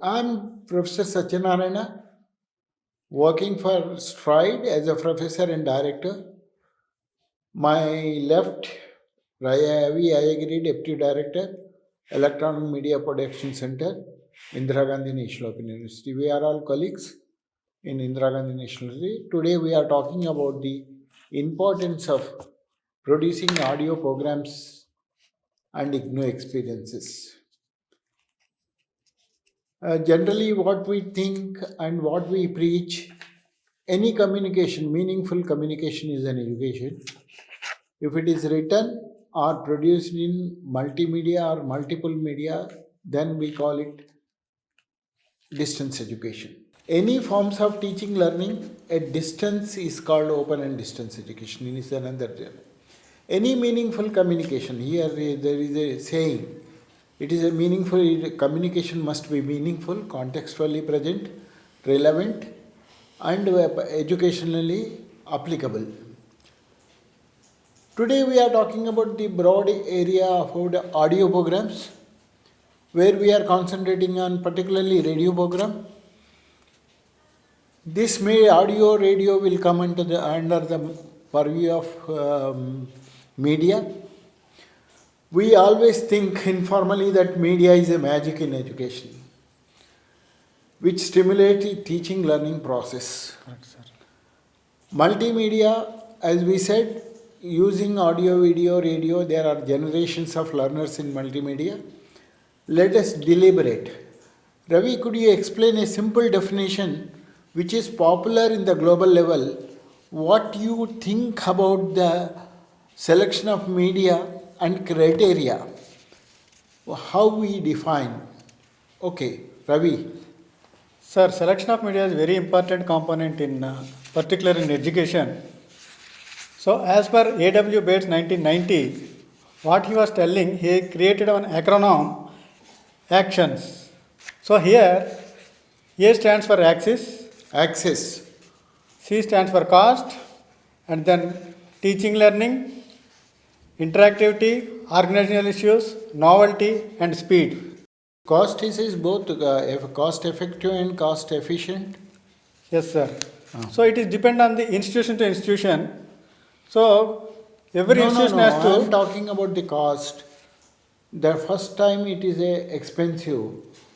I'm Professor Satyanarayana, working for Stride as a professor and director. My left, Ravi Ayagiri, Deputy Director, Electronic Media Production Center, Indira Gandhi National Open University. We are all colleagues in Indira Gandhi National University. Today we are talking about the importance of producing audio programs and IGNOU experiences. Generally, what we think and what we preach, any communication, meaningful communication is an education. If it is written or produced in multimedia or multiple media, then we call it distance education. Any forms of teaching learning at distance is called open and distance education. It is another term. Any meaningful communication, here there is a saying, it is a meaningful, communication must be meaningful, contextually present, relevant, and educationally applicable. Today we are talking about the broad area of the audio programs, where we are concentrating on particularly radio program. This audio radio will come under the purview of media. We always think informally that media is a magic in education, which stimulates the teaching learning process. Correct, sir. Multimedia, as we said, using audio, video, radio, there are generations of learners in multimedia. Let us deliberate. Ravi, could you explain a simple definition which is popular in the global level? What you think about the selection of media and criteria? How we define? Okay, Ravi. Sir, selection of media is a very important component in, particular in education. So, as per A.W. Bates 1990, what he was telling, he created an acronym, actions. So, here A stands for axis, Access. C stands for cost, and then teaching learning, interactivity, organizational issues, novelty, and speed. Cost is both cost effective and cost efficient. Yes, sir. So, it is depend on the institution to institution. So, every institution has I am to. talking about the cost. The first time it is a expensive.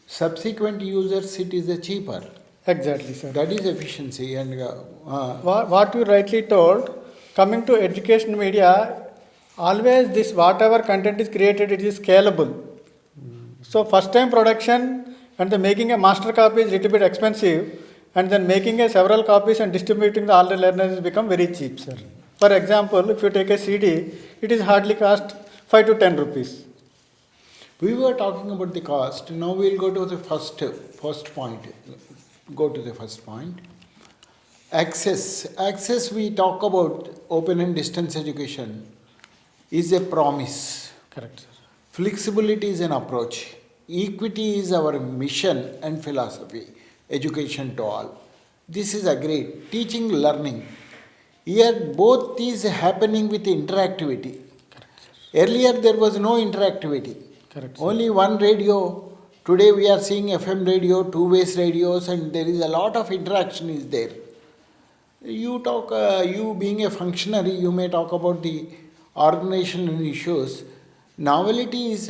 Subsequent users it is a cheaper. Exactly, sir. That is efficiency and What you rightly told, coming to education media, always this whatever content is created, it is scalable. So first time production and then making a master copy is little bit expensive, and then making a several copies and distributing the all the learners has become very cheap, sir. For example, if you take a CD, it is hardly cost 5 to 10 rupees. we were talking about the cost. Now we'll go to the first point. Go to the first point. Access. Access we talk about open and distance education is a promise. Correct, sir. Flexibility is an approach. Equity is our mission and philosophy. Education to all. This is agreed. Teaching, learning. Here both is happening with interactivity. Correct, sir. Earlier there was no interactivity. Correct, sir. Only one radio. Today we are seeing FM radio, two-way radios, and there is a lot of interaction is there. You talk, you being a functionary, you may talk about the organizational issues. Novelty is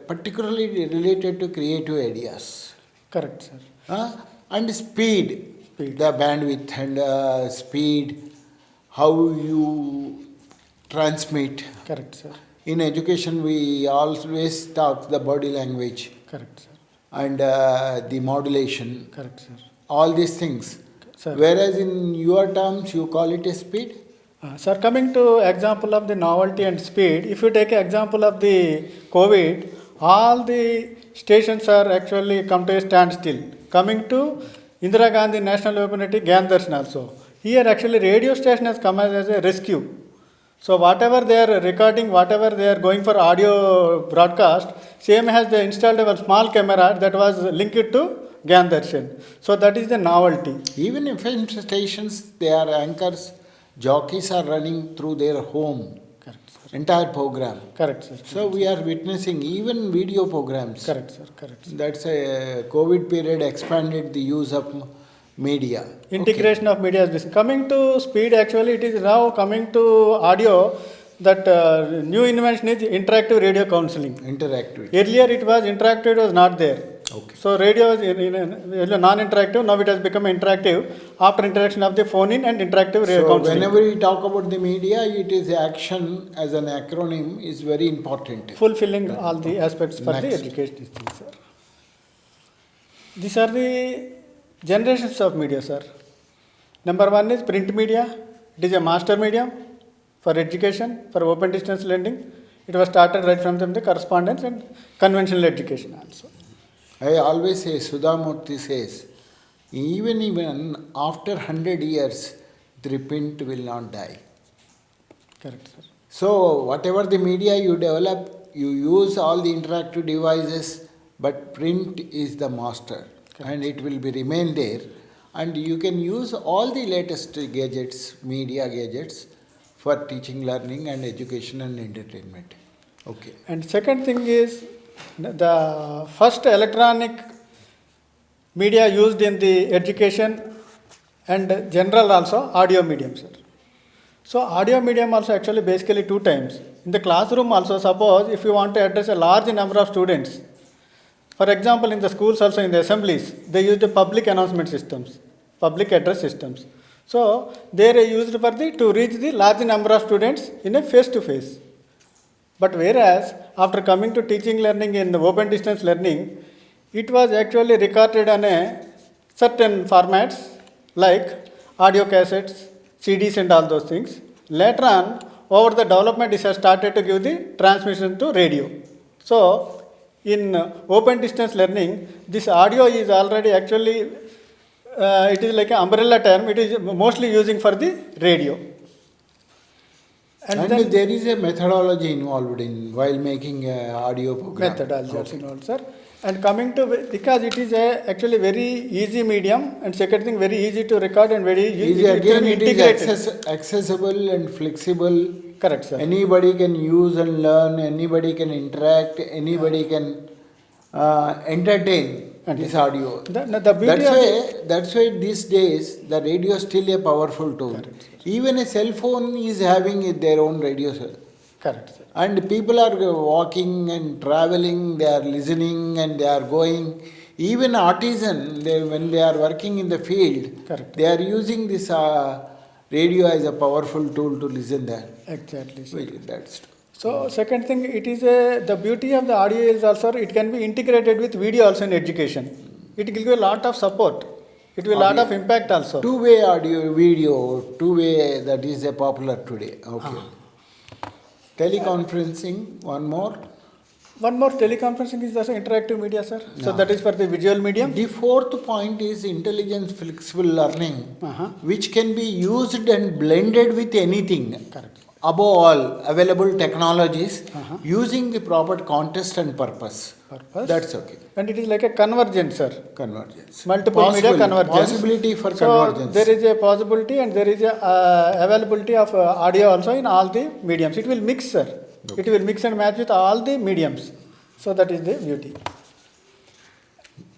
particularly related to creative ideas. Correct, sir. And speed, Speed. the bandwidth and speed, how you transmit. Correct, sir. In education, we always talk the body language Correct, sir. and the modulation, Correct, sir. all these things. Sir. Whereas in your terms, you call it a speed. Sir, coming to example of the novelty and speed, if you take an example of the COVID, all the stations are actually come to a standstill. Coming to Indira Gandhi National Open University, Gyan Darshan also. Here actually radio station has come as a rescue. So whatever they are recording, whatever they are going for audio broadcast, same has they installed a small camera that was linked to Gyan Darshan. So that is the novelty. Even FM stations, they are anchors, jockeys are running through their home. Correct, sir. entire program. Correct, sir. So we are witnessing even video programs. Correct, sir. Correct. Sir. That's a COVID period expanded the use of media. Integration of media is this. Coming to speed, actually, it is now coming to audio. That new invention is interactive radio counseling. Interactive. Earlier, it was interactive; it was not there. Okay. So radio is non-interactive. Now it has become interactive after interaction of the phone-in and interactive radio So counseling. whenever we talk about the media, it is action as an acronym is very important. Fulfilling all the aspects for the Next. education, sir. These are the generations of media, sir. Number one is print media. It is a master medium for education, for open distance learning. It was started right from the correspondence and conventional education also. I always say, Sudhamurthy says, even after 100 years, the print will not die. Correct, sir. So whatever the media you develop, you use all the interactive devices, but print is the master. And it will be remain there. And you can use all the latest gadgets, media gadgets, for teaching, learning and education and entertainment. Okay. And second thing is the first electronic media used in the education and general also audio medium, sir. So audio medium also actually basically two times. In the classroom also, suppose if you want to address a large number of students, for example in the schools also in the assemblies, they use the public announcement systems, public address systems. So they are used for to reach the large number of students in a face-to-face. But whereas after coming to teaching learning in the open distance learning, it was actually recorded on a certain formats like audio cassettes, CDs and all those things. Later on, over the development, it has started to give the transmission to radio. So in open distance learning, this audio is already actually, it is like an umbrella term, it is mostly using for the radio. And then there is a methodology involved in while making a audio program. methodology also involved, sir. And coming to, because it is a actually very easy medium, and second thing, very easy to record and very Easy, again, it is accessible and flexible. Correct, sir. Anybody can use and learn, anybody can interact, anybody can entertain this audio. The beauty That's why these days the radio is still a powerful tool. Even a cell phone is having their own radio. correct, sir. And people are walking and traveling, they are listening and they are going. Even artisan, when they are working in the field, Correct. they are using this radio as a powerful tool to listen there. Exactly, sir. That's So second thing, it is the beauty of the audio is also it can be integrated with video also in education. It will give a lot of support. It will lot of impact also. two-way audio, video, two-way, that is a popular today. Okay. Teleconferencing, one more. One more, teleconferencing is also interactive media, sir. So that is for the visual medium. The fourth point is intelligent flexible learning, Uh-huh. which can be used and blended with anything. Correct. Above all, available technologies Uh-huh. using the proper context and purpose. Purpose. That's okay. And it is like a convergence, sir. Convergence. Multiple media convergence. Possibility for So convergence. there is a possibility and there is a availability of audio also in all the mediums. It will mix, sir. It will mix and match with all the mediums. So that is the beauty.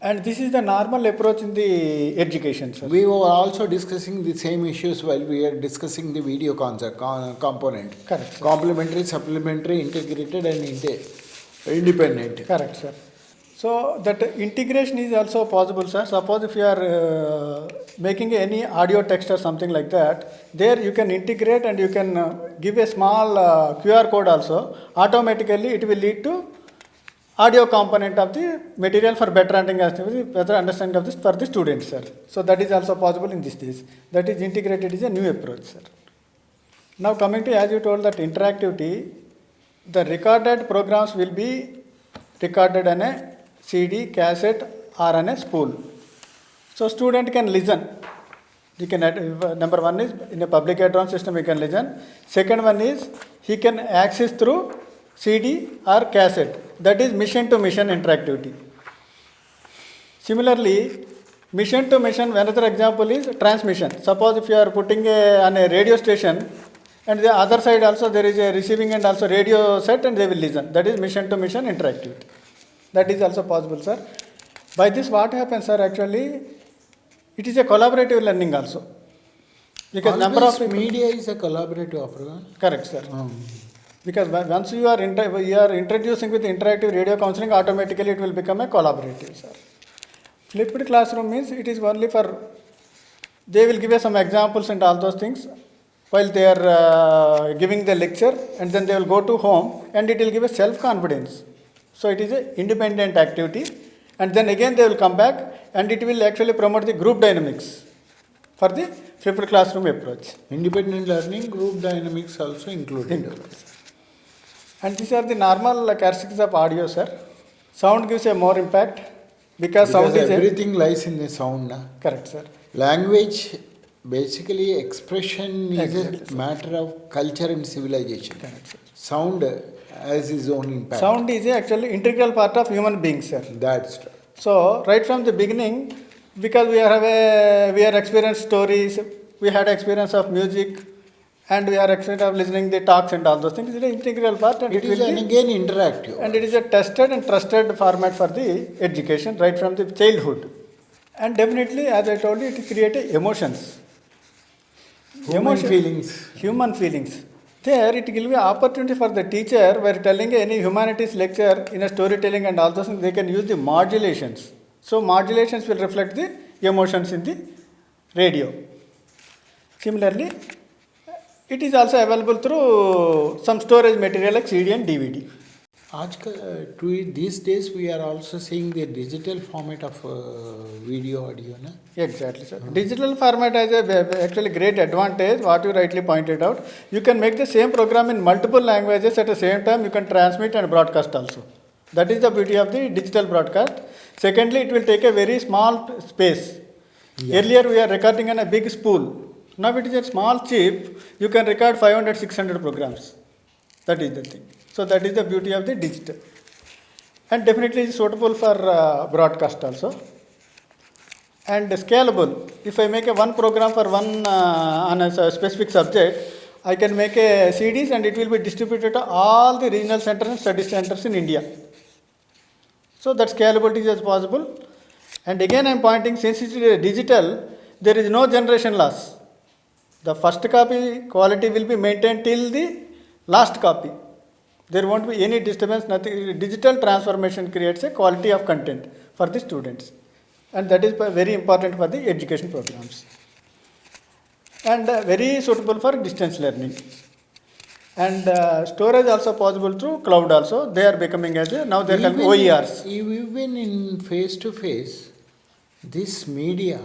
And this is the normal approach in the education, sir. We were also discussing the same issues while we are discussing the video concept, component. Correct, sir. Complementary, supplementary, integrated and independent. Correct, sir. So that integration is also possible, sir. Suppose if you are making any audio text or something like that, there you can integrate and you can give a small QR code also. Automatically it will lead to audio component of the material for better understanding of this for the students, sir. So that is also possible in this days. That is integrated is a new approach, sir. Now coming to, as you told, that interactivity, the recorded programs will be recorded on a CD, cassette or on a spool. So student can listen. You can number one is in a public add-on system he can listen. Second one is he can access through CD or cassette. That is mission to mission interactivity. Similarly, mission to mission, another example is transmission. Suppose if you are putting on a radio station, And the other side also there is a receiving and also radio set and they will listen. That is mission to mission interactivity. That is also possible, sir. By this what happens, sir, actually, it is a collaborative learning also. Because number of Always people, media is a collaborative approach. correct, sir. Because once you are introducing with interactive radio counseling, automatically it will become a collaborative, sir. Flipped classroom means it is only for, they will give us some examples and all those things while they are giving the lecture, and then they will go to home and it will give a self-confidence. So it is an independent activity, and then again they will come back and it will actually promote the group dynamics for the flipped classroom approach. Independent learning, group dynamics also included. And these are the normal characteristics of audio, sir. Sound gives a more impact because sound Because is everything lies in the sound. Na? correct, sir. Language, basically expression is Exactly, a matter of culture and civilization. Correct, sir. Sound has its own impact. Sound is actually integral part of human beings, sir. That's right. So right from the beginning, because we are experienced stories, we had experience of music, and we are experience of listening the talks and all those things. It is an integral part, and It is will an be, again interactive. and it is a tested and trusted format for the education right from the childhood. And definitely, as I told you, it creates emotions. Human feelings. Human feelings. There, it will be opportunity for the teacher where telling any humanities lecture in a storytelling and all those things, they can use the modulations. So modulations will reflect the emotions in the radio. Similarly, it is also available through some storage material like CD and DVD. These days we are also seeing the digital format of video audio. Na? Exactly, sir. Digital format has a actually great advantage, what you rightly pointed out. You can make the same program in multiple languages at the same time, you can transmit and broadcast also. That is the beauty of the digital broadcast. Secondly, it will take a very small space. Yeah. Earlier we are recording on a big spool. Now it is a small chip, you can record 500, 600 programs. That is the thing. So that is the beauty of the digital. And definitely it is suitable for broadcast also. And scalable. If I make a one program for one on a specific subject, I can make a CDs and it will be distributed to all the regional centers and study centers in India. So that scalability is possible. And again I am pointing, since it is digital, there is no generation loss. The first copy quality will be maintained till the last copy. There won't be any disturbance, nothing. Digital transformation creates a quality of content for the students. And that is very important for the education programs. And very suitable for distance learning. And storage also possible through cloud also. They are becoming as a, now they are called OERs. Even in face to face, this media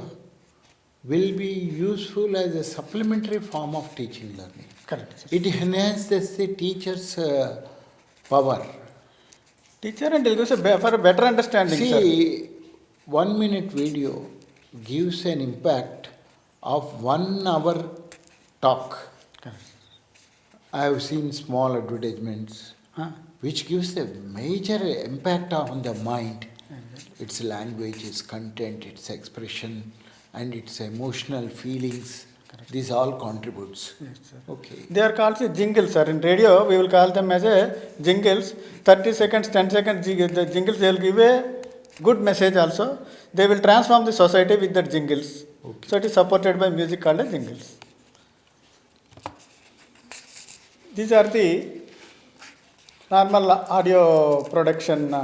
will be useful as a supplementary form of teaching learning. Correct, sir. It enhances the teacher's power. Teacher and it gives for a better understanding, sir. See, 1 minute video gives an impact of 1 hour talk. Correct. I have seen small advertisements which gives a major impact on the mind. Its language, its content, its expression, and its emotional feelings. This all contributes. Yes, sir. Okay. They are called jingles, sir. In radio, we will call them as a jingles. 30 seconds, 10 seconds, the jingles, they will give a good message also. They will transform the society with the jingles. Okay. So it is supported by music called as jingles. These are the normal audio production.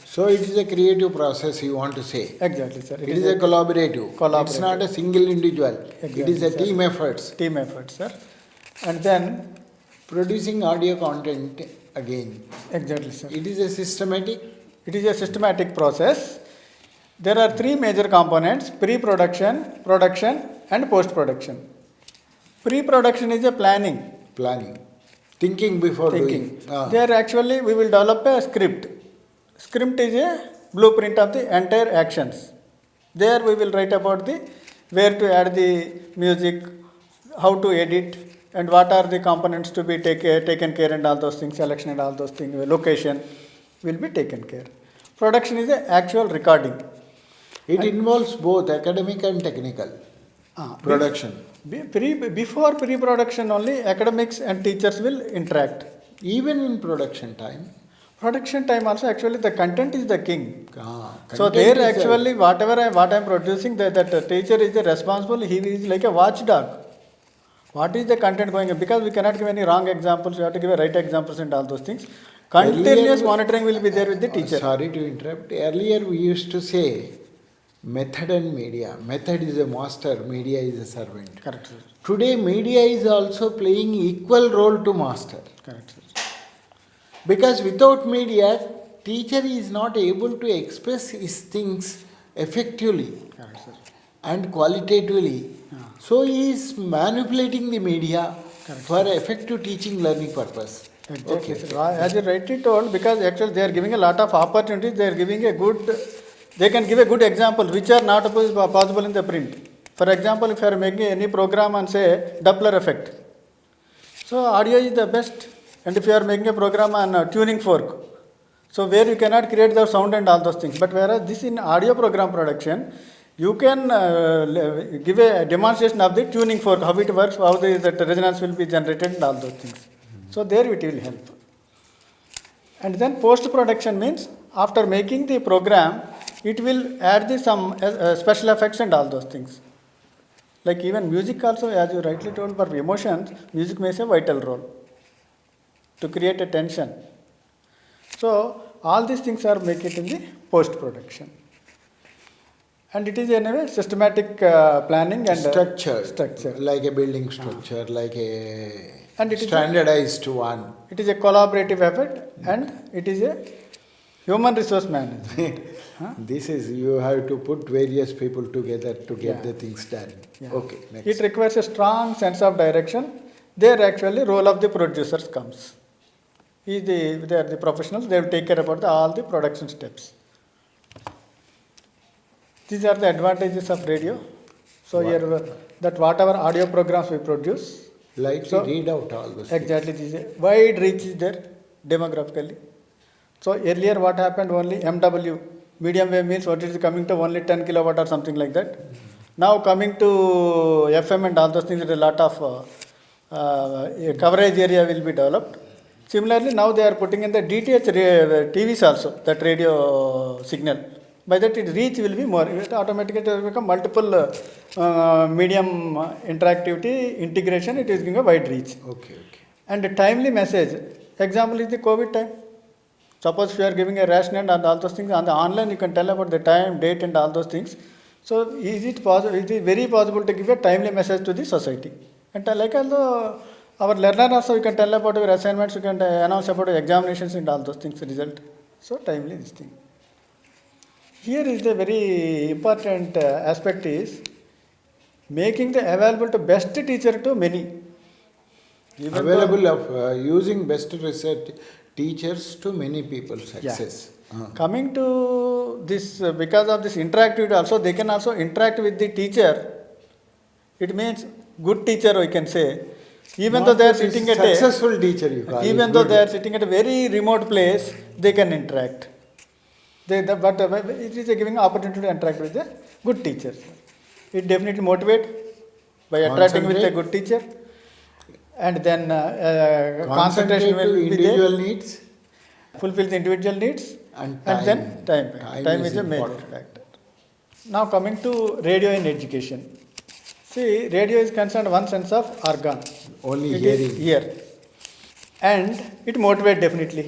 So it is a creative process, you want to say. Exactly, sir. It is a collaborative. Collaborative. It's not a single individual. Exactly, It is a sir. team efforts. Team effort, sir. And then, Producing audio content again. exactly, sir. It is a systematic. It is a systematic process. There are 3 major components: pre-production, production, and post-production. Pre-production is a planning. Thinking before Thinking. doing. There actually we will develop a script. Script is a blueprint of the entire actions. There we will write about the where to add the music, how to edit, and what are the components to be taken care, and all those things, selection and all those things, location will be taken care. Production is a actual recording. It involves both academic and technical. production. Before pre-production only, academics and teachers will interact. Even in production time. Production time also, actually the content is the king. So Content there is actually what I'm producing, that teacher is the responsible. He is like a watchdog. What is the content going on? Because we cannot give any wrong examples. We have to give a right examples and all those things. Continuous monitoring will be there with the teacher. Sorry to interrupt. Earlier we used to say method and media. Method is a master, media is a servant. Correct, sir. Today media is also playing equal role to master. Correct, sir. Because without media, teacher is not able to express his things effectively Correct, sir. and qualitatively. So he is manipulating the media for effective teaching learning purpose. Exactly, Okay. sir. As you rightly told, because actually they are giving a lot of opportunities, they are giving a good, they can give a good example which are not possible in the print. For example, if you are making any program and say Doppler effect, so audio is the best. And if you are making a program on tuning fork, so where you cannot create the sound and all those things. But whereas this in audio program production, you can give a demonstration of the tuning fork, how it works, how that resonance will be generated and all those things. So there it will help. And then post-production means after making the program, it will add some special effects and all those things. Like even music also, as you rightly told, for emotions, music plays a vital role to create a tension. So all these things are make it in the post-production. And it is anyway systematic planning and Structure. Like a building structure, like a And it is standardized one. It is a collaborative effort and it is a human resource management. This is, you have to put various people together to get the things done. Yeah. Okay, It next. requires a strong sense of direction. There actually role of the producers comes. They are the professionals, they will take care about all the production steps. These are the advantages of radio. So here that whatever audio programs we produce, Like So- to read out all those exactly this is a wide reach is there demographically. So earlier what happened, only MW, medium wave means what is coming to only 10 kilowatt or something like that. Now coming to FM and all those things, there is a lot of coverage area will be developed. Similarly, now they are putting in the DTH TVs also, that radio signal. By that its reach will be more. It automatically will become multiple medium interactivity, integration, it is giving a wide reach. Okay. And a timely message. Example is the COVID time. Suppose if you are giving a ration and all those things on the online, you can tell about the time, date, and all those things. So is it possible? It is very possible to give a timely message to the society. And like also our learner also, you can tell about your assignments, you can announce about your examinations and all those things result. So timely this thing. Here is the very important aspect is making the available to best teacher to many. Even though- Available of using best research teachers to many people's access. Coming to this, because of this interactivity also, they can also interact with the teacher. It means good teacher, we can say. Even though they are sitting at a, successful teacher, you call even it. though Good. they are sitting at a very remote place, they can interact. But it is a giving opportunity to interact with a good teacher. It definitely motivate by attracting with a Concentrate. good teacher. And then Concentrate concentration to will be there. individual needs Fulfill the individual needs, and then time. Time is a major important. factor. Now coming to radio in education. See, radio is concerned one sense of organ. Only It hearing. is ear. And it motivates definitely.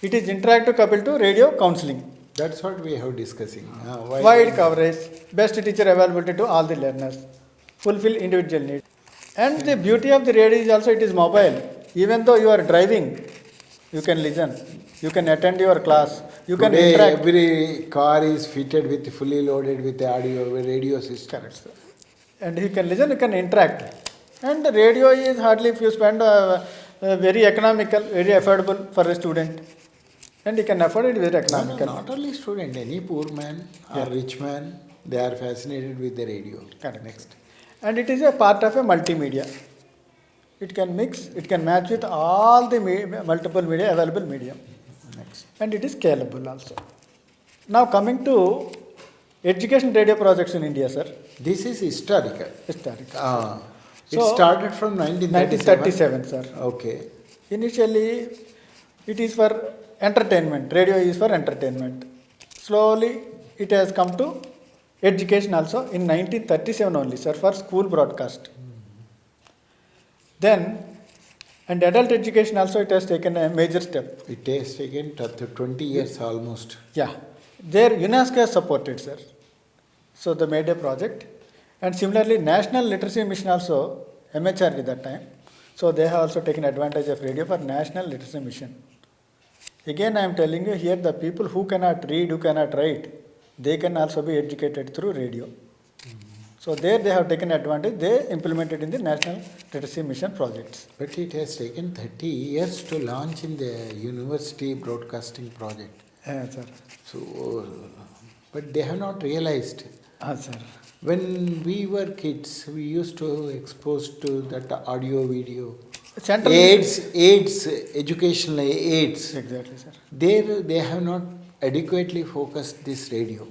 It is interactive coupled to radio counseling. That's what we have discussing. Wide coverage, best teacher availability to all the learners, fulfill individual needs. And the beauty of the radio is also it is mobile. Even though you are driving, you can listen, you can attend your class, you can Today interact. every car is fitted with fully loaded with audio radio system. Correct, sir. And you can listen, you can interact. And the radio is hardly if you spend very economical, very affordable for a student. And you can afford it very No, economical. not only student, any poor man or rich man, they are fascinated with the radio. Correct. Next. And it is a part of a multimedia. It can mix, it can match with all the multiple media, available medium. Next. And it is scalable also. Now coming to education radio projects in India, sir. This is historical. Historical. It So, started from 1937. 1937, sir. Okay. Initially, it is for entertainment. Radio is for entertainment. Slowly, it has come to education also in 1937 only, sir, for school broadcast. Then, and adult education also, it has taken a major step. It has taken 20 years almost. Yeah, there UNESCO has supported, sir. So they made a project, and similarly, National Literacy Mission also, MHRD that time. So they have also taken advantage of radio for National Literacy Mission. Again, I am telling you here, the people who cannot read, who cannot write, they can also be educated through radio. So there they have taken advantage. They implemented in the National Literacy Mission projects. But it has taken 30 years to launch in the university broadcasting project. Yes, sir. So, but they have not realized. Sir. When we were kids, we used to expose to that audio, video, Central. aids, educational aids. Exactly, sir. There, they have not adequately focused this radio.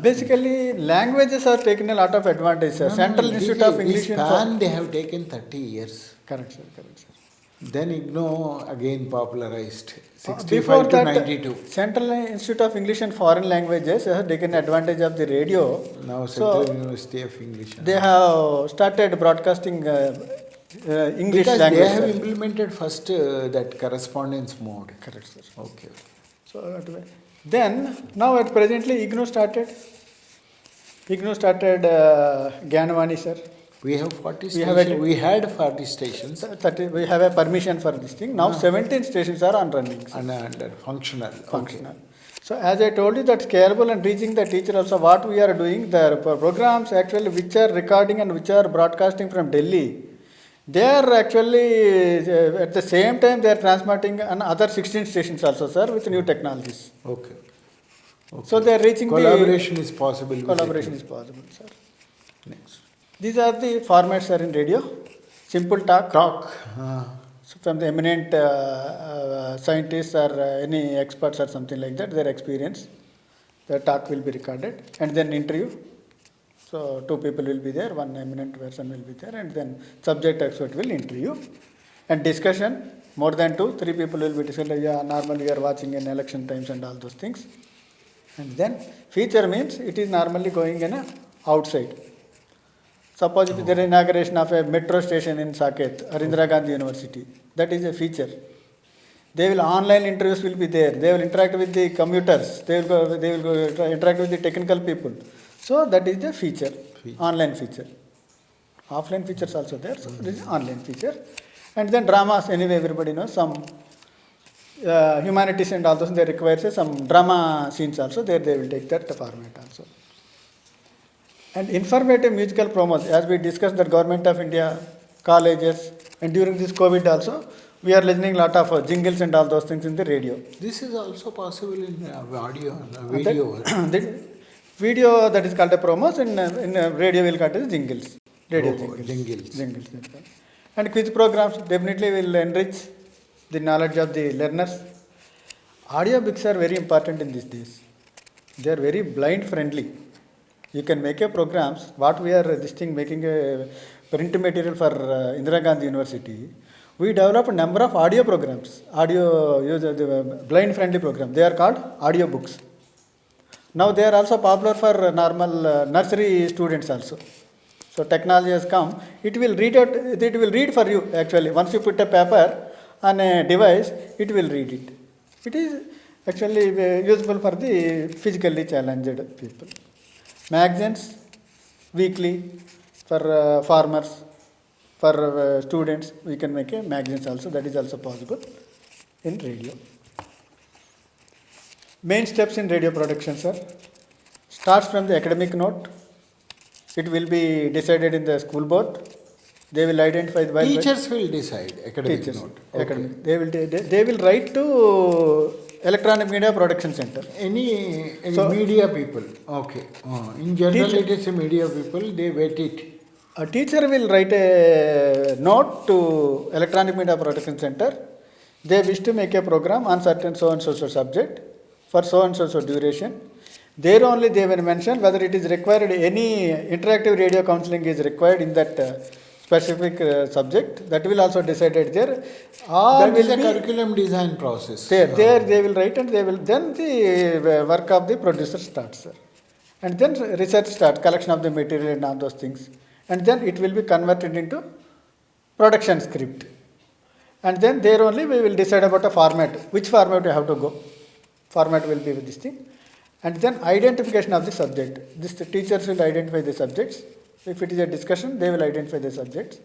Basically, languages are taken a lot of advantage, sir. Central Institute of English This and span they have taken 30 years. Correct, sir. Correct, sir. Then IGNO again popularized, 65 Before to that, 92. Central Institute of English and Foreign Languages have taken advantage of the radio. Now So, Central University of English. they have started broadcasting English Because language. they have sir. implemented first that correspondence mode. Correct, sir. Okay. So that way. Then, now at presently, IGNO started. IGNO started Gyanavani, sir. We have 40 We have stations. We had 40 stations 30, we have a permission for this thing. Now 17 stations are on running. Sir. and under functional. Functional. So as I told you that scalable and reaching the teacher also what we are doing, the programs actually which are recording and which are broadcasting from Delhi, they are actually at the same time they are transmitting on other 16 stations also, sir, with new technologies. Okay. Okay. So they are reaching Collaboration is possible. with collaboration it. is possible, sir. Next. These are the formats, sir, in radio. Simple talk. Talk. So from the eminent scientists or any experts or something like that, their experience, the talk will be recorded, and then interview. So two people will be there, one eminent person will be there, and then subject expert will interview. And discussion, more than 2, 3 people will be discussing. Yeah, normally you are watching in election times and all those things. And then feature means it is normally going in a outside. Suppose if there is inauguration of a metro station in Saket or Indira Gandhi University, that is a feature. They will online interviews will be there. They will interact with the commuters. They will go interact with the technical people. So that is the feature, online feature. Offline features also there. So this is online feature. And then dramas. Anyway, everybody knows some humanities and all those. They require some drama scenes also. There they will take that format also. And informative musical promos, as we discussed, the Government of India, colleges, and during this COVID also, we are listening a lot of jingles and all those things in the radio. This is also possible in audio, video. The video that is called a promos, and in radio will call it as jingles. Radio Jingles. Jingles. And quiz programs definitely will enrich the knowledge of the learners. Audio books are very important in these days. They are very blind friendly. You can make a programs, what we are making a print material for Indira Gandhi University. We develop a number of audio programs, the blind friendly program. They are called audio books. Now they are also popular for normal nursery students also. So technology has come. It will read for you actually. Once you put a paper on a device, it will read it. It is actually useful for the physically challenged people. Magazines, weekly, for farmers, for students, we can make a magazines also. That is also possible in radio. Main steps in radio production, sir. Starts from the academic note. It will be decided in the school board. They will identify the Teachers will decide academic teachers. note. Okay. Academic. They will write to Electronic Media Production Center. Any So- media people. Okay. In general, Teacher- it is a media people. They wait it. A teacher will write a note to Electronic Media Production Center. They wish to make a program on certain so and so subject for so and so duration. There only they will mention whether it is required, any interactive radio counseling is required in that specific subject. That will also decided there. All That is will a be curriculum design process. there they will write, and they will, then the work of the producer starts, sir. And then research starts, collection of the material and all those things. And then it will be converted into production script. And then there only we will decide about a format, which format we have to go. Format will be with this thing. And then identification of the subject. This the teachers will identify the subjects. If it is a discussion, they will identify the subjects.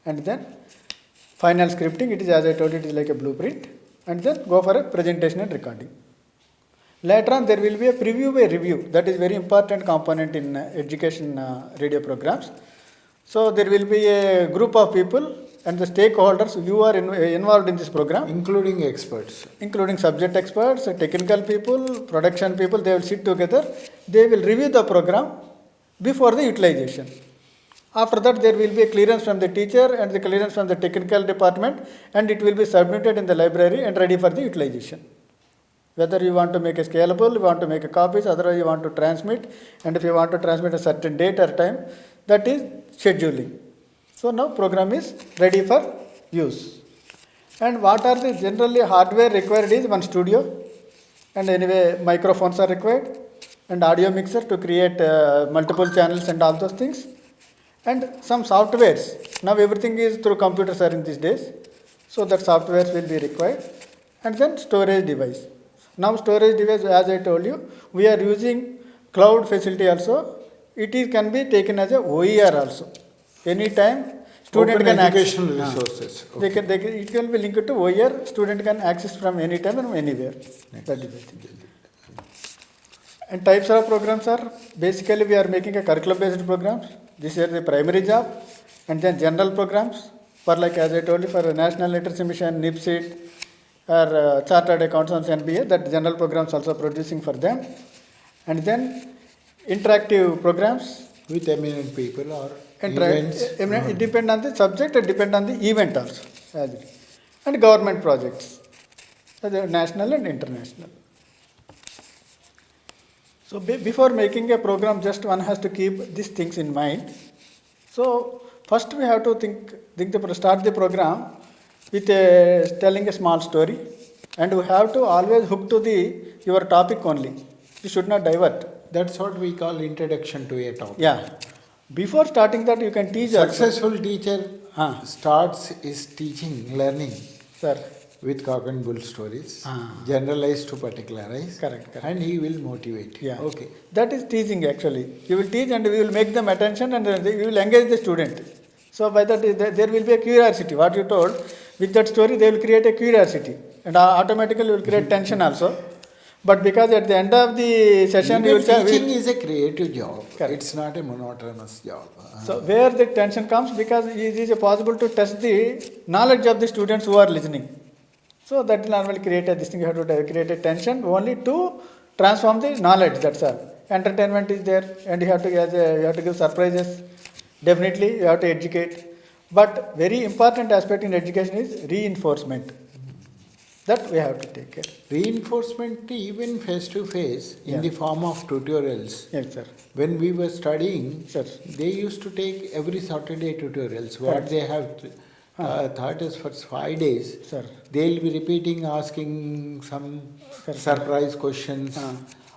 And then final scripting, it is, as I told you, it is like a blueprint. And then go for a presentation and recording. Later on, there will be a preview by review. That is very important component in education radio programs. So there will be a group of people and the stakeholders who are involved in this program, Including experts. including subject experts, technical people, production people. They will sit together. They will review the program before the utilization. After that, there will be a clearance from the teacher and the clearance from the technical department, and it will be submitted in the library and ready for the utilization. Whether you want to make a scalable, you want to make a copies, otherwise you want to transmit, and if you want to transmit a certain date or time, that is scheduling. So now program is ready for use. And what are the generally hardware required is one studio, and anyway microphones are required, and audio mixer to create multiple channels and all those things, and some softwares. Now everything is through computers are in these days, so that softwares will be required, and then storage device. Now storage device, as I told you, we are using cloud facility also. It is can be taken as a OER also. Anytime student Open can access. educational resources. They can, it can be linked to OER. Student can access from any time and anywhere. That is the thing. And types of programs are basically we are making a curriculum based programs. This is the primary job, and then general programs for, like as I told you, for a National Literacy Mission, NIPSIT, or Chartered Accountants NBA, that general programs also producing for them. And then interactive programs. With eminent people or events. It depends on the subject, it depends on the event also. And government projects, national and international. So before making a program, just one has to keep these things in mind. So first we have to start the program with telling a small story, and we have to always hook to your topic only. You should not divert. That's what we call introduction to a topic. Yeah. Before starting that, you can teach also. Successful teacher starts his teaching, learning Sir. with cock and bull stories, generalize to particularize, Correct. and he will motivate. Yeah. Okay. That is teaching actually. You will teach and we will make them attention, and you will engage the student. So by that there will be a curiosity. What you told, with that story they will create a curiosity, and automatically you will create tension also. But because at the end of the session you will say, teaching is a creative job. Correct. It's not a monotonous job. so where the tension comes, because it is possible to test the knowledge of the students who are listening. So that will normally create this thing. You have to create a tension only to transform the knowledge. That's all. Entertainment is there, and you have to give surprises. Definitely, you have to educate. But very important aspect in education is reinforcement. That we have to take care. Reinforcement even face to face in Yeah. the form of tutorials. Yes, sir. When we were studying, Sir. they used to take every Saturday tutorials. What Correct. they have thought is for 5 days. Sir. They'll be repeating, asking some Correct. surprise questions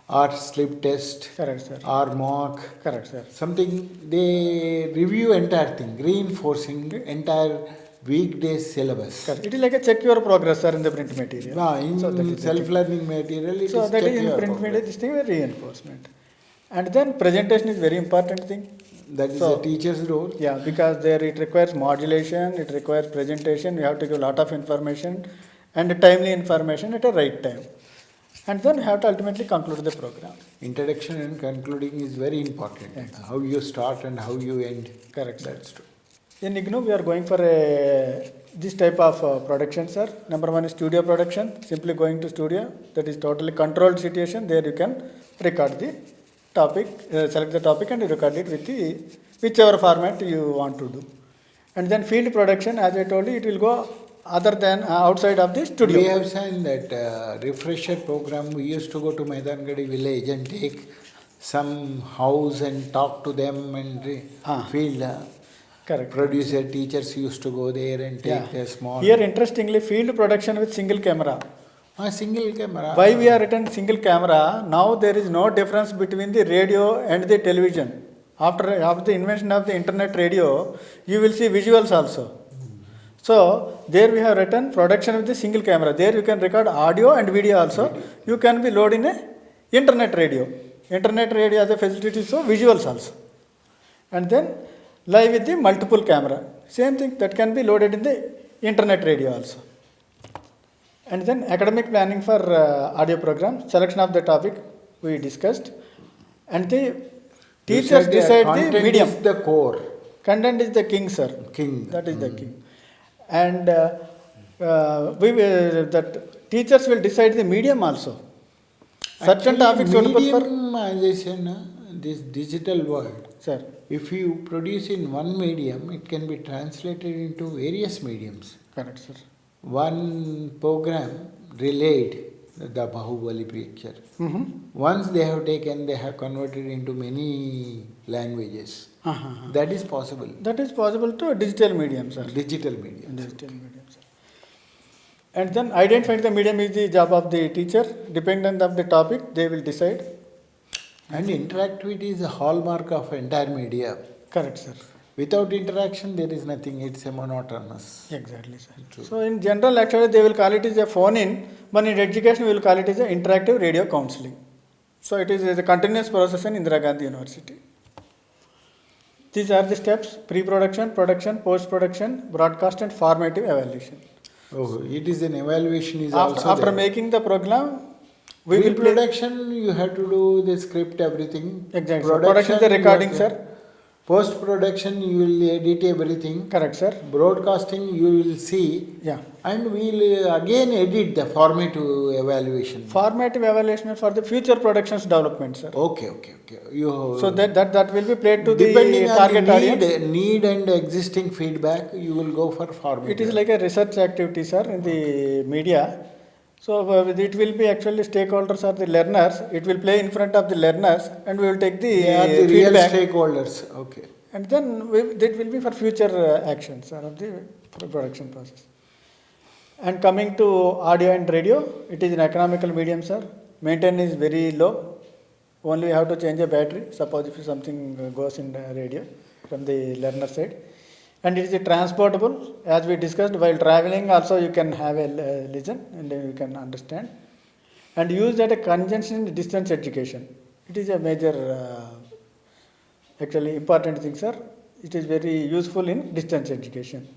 or slip test Correct, sir. or mock. Correct, sir. Something they review entire thing, reinforcing entire weekdays syllabus. Correct. It is like a check your progress, sir, in the print material. In So that is the self-learning material, it So is that check is in your print progress. media, this thing is reinforcement. And then presentation is very important thing. That is So- the teacher's role. Yeah, because there it requires modulation, it requires presentation, you have to give a lot of information and timely information at a right time. And then you have to ultimately conclude the program. Introduction and concluding is very important. Yeah. How you start and how you end. Correct, sir. That's true. In IGNOU, we are going for this type of production, sir. Number one is studio production, simply going to studio. That is totally controlled situation. There you can record the topic, select the topic and you record it with whichever format you want to do. And then field production, as I told you, it will go other than outside of the studio. We have seen that refresher program. We used to go to Maidangadi village and take some house and talk to them and field. Correct. Producer teachers used to go there and take Yeah. their small. Here, interestingly, field production with single camera. A single camera. Why we are written single camera? Now there is no difference between the radio and the television. After the invention of the internet radio, you will see visuals also. So there we have written production with the single camera. There you can record audio and video also. You can be load in a internet radio. Internet radio as a facility, so visuals also. And then live with the multiple camera. Same thing that can be loaded in the internet radio also. And then academic planning for audio program, selection of the topic we discussed. And the You teachers said decide the content medium. is the core. Content is the king, sir. King. That is the king. And that teachers will decide the medium also. Certain Actually, topics suitable for. mediumization, this digital world, Sir, if you produce in one medium, it can be translated into various mediums. correct, sir. One program relayed the Bahubali picture. Mm-hmm. Once they have taken, they have converted into many languages. Uh-huh. That is possible. That is possible to digital medium, sir. Digital medium. Digital medium, sir. And then identifying the medium is the job of the teacher. Dependent of the topic, they will decide. And interactivity is a hallmark of entire media. Correct, sir. Without interaction, there is nothing. It's a monotonous. Exactly, sir. True. So in general, actually, they will call it as a phone-in, but in education, we will call it as an interactive radio counseling. So it is a continuous process in Indira Gandhi University. These are the steps: pre-production, production, post-production, broadcast, and formative evaluation. Oh, it is an evaluation is After also there. making the program, we will play. Pre-production, you have to do the script, everything. Exactly. So production is the you have recording, to- sir. Post-production, you will edit everything. Correct, sir. Broadcasting, you will see. Yeah. And we'll again edit the formative evaluation. Formative evaluation for the future productions development, sir. Okay. You So that will be played to the depending target on the audience. need and existing feedback, you will go for formative. It is like a research activity, sir, in the media. So it will be actually stakeholders or the learners. It will play in front of the learners, and we will take the They are the real feedback. stakeholders. Okay. And then that will be for future actions, sir, of the production process. And coming to audio and radio, it is an economical medium, sir. Maintenance is very low. Only we have to change a battery. Suppose if something goes in the radio from the learner side. And it is transportable, as we discussed, while traveling also you can have a listen and then you can understand. And used at a conjunction in distance education. It is a major, actually important thing, sir. It is very useful in distance education.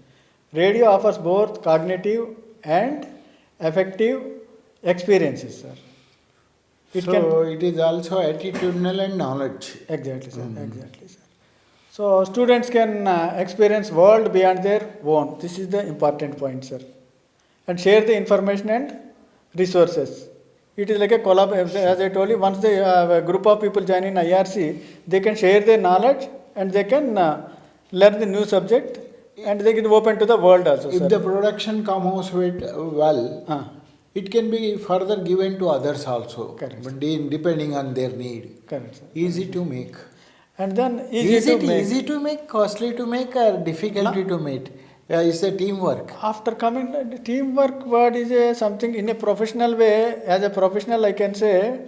Radio offers both cognitive and affective experiences, sir. It So it is also attitudinal and knowledge. Exactly, sir. Exactly, sir. So students can experience world beyond their own. This is the important point, sir. And share the information and resources. It is like a collab. As I told you, once a group of people join in IRC, they can share their knowledge and they can learn the new subject and they can open to the world also, If sir. the production comes with well, Ah, it can be further given to others also. Correct. But depending on their need. correct, sir. Easy to make. And then Is to it make. easy to make, costly to make, or difficulty to make? It's a teamwork. After coming, teamwork word is something in a professional way. As a professional, I can say,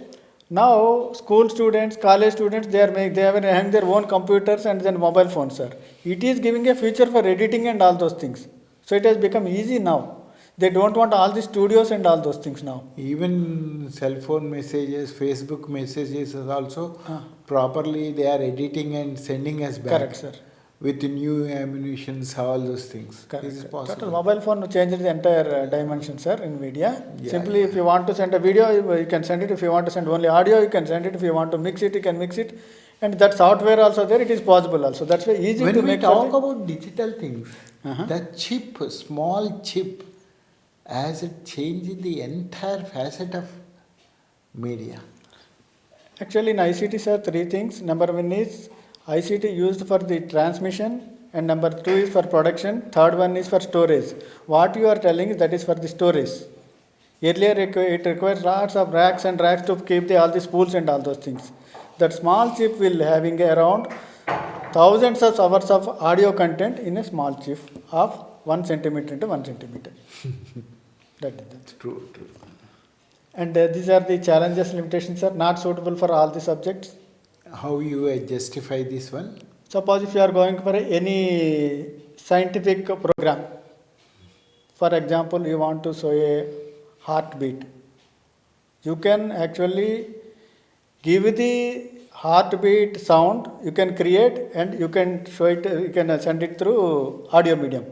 now school students, college students, they have having their own computers and then mobile phones, sir. It is giving a future for editing and all those things. So it has become easy now. They don't want all the studios and all those things now. Even cell phone messages, Facebook messages is also properly they are editing and sending us back. Correct, sir. With new ammunitions, all those things. Correct. This is Total possible. mobile phone changes the entire dimension, sir, in media. Yeah, Simply, if you want to send a video, you can send it. If you want to send only audio, you can send it. If you want to mix it, you can mix it. And that software also there, it is possible also. That's why easy When to we make. talk about digital things, Uh-huh. the chip, small chip, has it changed the entire facet of media. Actually, in ICT, sir, three things. Number one is ICT used for the transmission and number 2 is for production, third one is for storage. What you are telling is that is for the storage. Earlier it requires lots of racks and racks to keep all the spools and all those things. That small chip will having around thousands of hours of audio content in a small chip of 1 centimeter into 1 centimeter. That's True. and these are the challenges, limitations are not suitable for all the subjects. How you justify this one? Suppose if you are going for any scientific program, for example, you want to show a heartbeat, you can actually give the heartbeat sound, you can create and you can show it, you can send it through audio medium.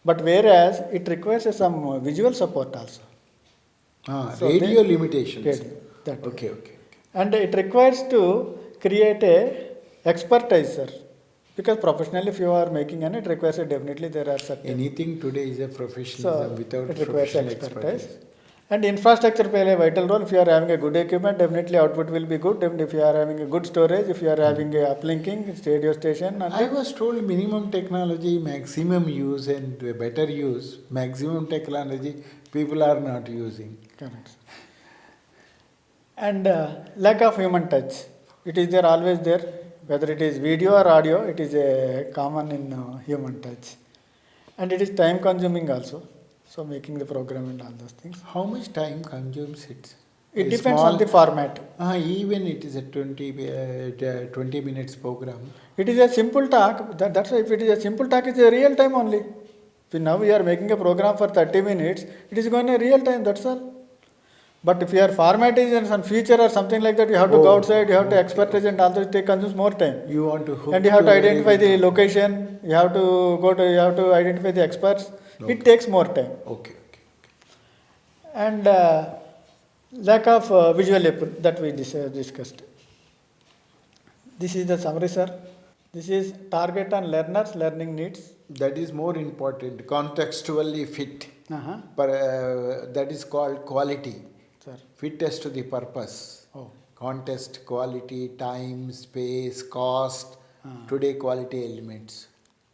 But whereas it requires some visual support also. So Radio they- limitations. Radio, that. Okay. And it requires to create a expertise, sir. Because professionally, if you are making it requires definitely there are certain. Anything today is a professionalism So without it requires professional expertise. expertise. And infrastructure play a vital role. If you are having a good equipment, definitely output will be good. Definitely if you are having a good storage, if you are having a uplinking, radio station, and I was told minimum technology, maximum use, and better use. Maximum technology people are not using. correct. And lack of human touch. It is there always there. Whether it is video or audio, it is a common in human touch. And it is time consuming also. So making the program and all those things. How much time consumes it? It A depends small- on the format. Even it is a 20 minutes program. It is a simple talk. That's why if it is a simple talk, it's a real time only. If now we are making a program for 30 minutes, it is going to real time, that's all. But if you are formatting and some feature or something like that, you have to go outside, you have to expertise and all that, it consumes more time. You want to hook And you have to very identify the good- location, you have to identify the experts. It takes more time. Okay. And lack of visual input that we discussed. This is the summary, sir. This is target on learners' learning needs. That is more important. Contextually fit. Uh-huh. That is called quality. Sir. Fitness to the purpose. Oh. Context, quality, time, space, cost. Today quality elements.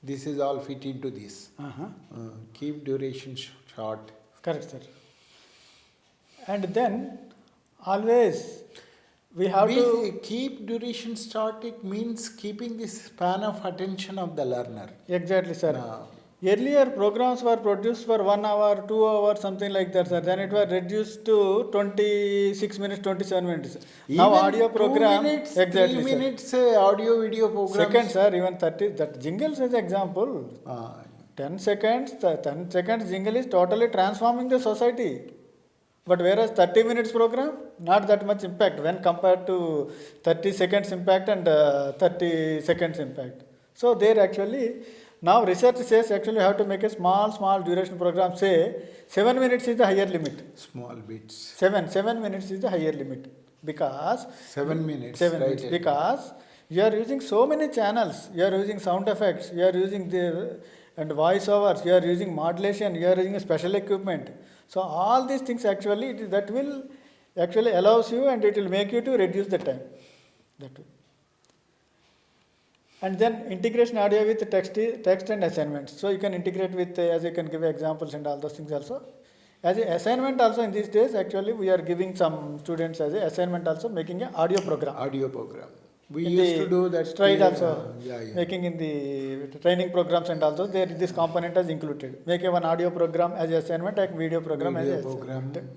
This is all fit into this. Uh-huh. Keep duration short. Correct, sir. And then always we have to keep duration short. It means keeping the span of attention of the learner. exactly, sir. Now, Earlier programs were produced for 1 hour, 2 hours, something like that, sir. Then it was reduced to 26 minutes, 27 minutes. Now even audio 2 program minutes, exactly, 3 sir. minutes audio video programs. Second, sir, even 30 that jingles as example. 10 seconds, the 10 seconds jingle is totally transforming the society. But whereas 30 minutes program, not that much impact when compared to 30 seconds impact and 30 seconds impact. So there actually, now research says actually you have to make a small duration program. Say 7 minutes is the higher limit. Small bits. 7 minutes is the higher limit because 7 minutes. 7 right. minutes because you are using so many channels. You are using sound effects. You are using the and voiceovers. You are using modulation. You are using special equipment. So all these things actually that will actually allows you and it will make you to reduce the time. That way. And then integration audio with text and assignments. So you can integrate with as you can give examples and all those things also. As a assignment also in these days actually we are giving some students as a assignment also making an audio program. Audio program. We In used the to do that. straight also Yeah. making in the training programs and also there this component is included. Make a one audio program as a assignment, like video program Video as a program. assignment.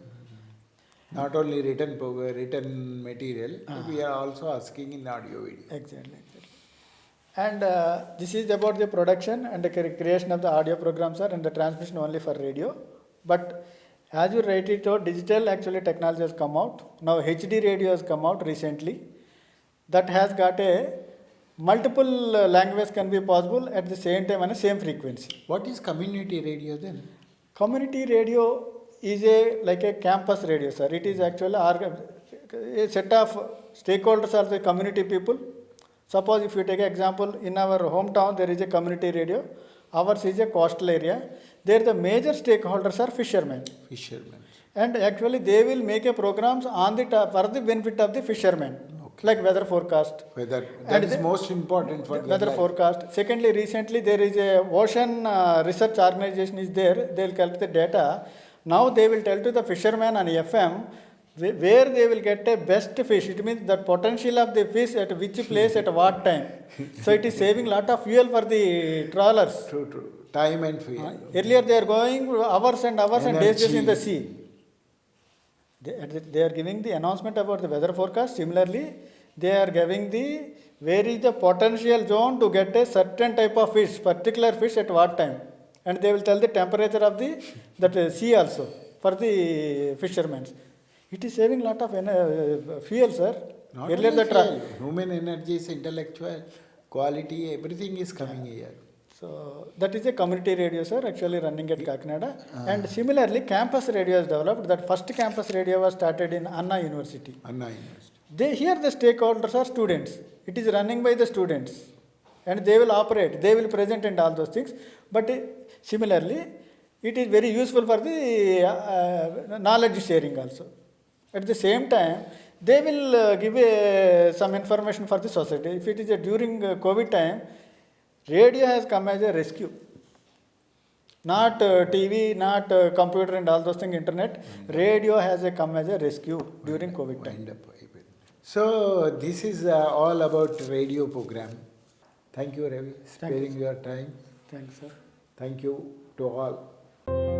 Not only written material, we are also asking in audio video. Exactly. And this is about the production and the creation of the audio programs, sir, and the transmission only for radio. But as you write it out, digital actually technology has come out. Now HD radio has come out recently. That has got a multiple languages can be possible at the same time on the same frequency. What is community radio then? Community radio is like a campus radio, sir. It is actually a set of stakeholders are the community people. Suppose if you take an example, in our hometown there is a community radio. Ours is a coastal area. There the major stakeholders are fishermen. Fishermen. And actually they will make a programs on the for the benefit of the fishermen. like weather forecast. Whether that And is the- most important for their Weather life. forecast. Secondly, recently there is a ocean research organization is there. They will collect the data. Now they will tell to the fishermen on FM where they will get a best fish. It means the potential of the fish at which place at what time. So it is saving lot of fuel for the trawlers. True, true. Time and fuel. Earlier they are going hours and hours and days in the Energy. sea. They are giving the announcement about the weather forecast. Similarly, they are giving the where is the potential zone to get a certain type of fish, particular fish at what time, and they will tell the temperature of the that sea also for the fishermen. It is saving lot of fuel, sir. Not Earlier only the fuel, human energies, intellectual quality, everything is coming here. So that is a community radio, sir, actually running at Kakinada. And similarly, campus radio has developed. That first campus radio was started in Anna University. Anna University. Here the stakeholders are students. It is running by the students. And they will operate, they will present and all those things. But similarly, it is very useful for the knowledge sharing also. At the same time, they will give some information for the society. If it is during COVID time, radio has come as a rescue. Not TV, not computer and all those things, internet. Radio has come as a rescue during COVID time. Wind up. So this is all about radio program. Thank you, Ravi, sparing your time. Thanks, sir. Thank you to all.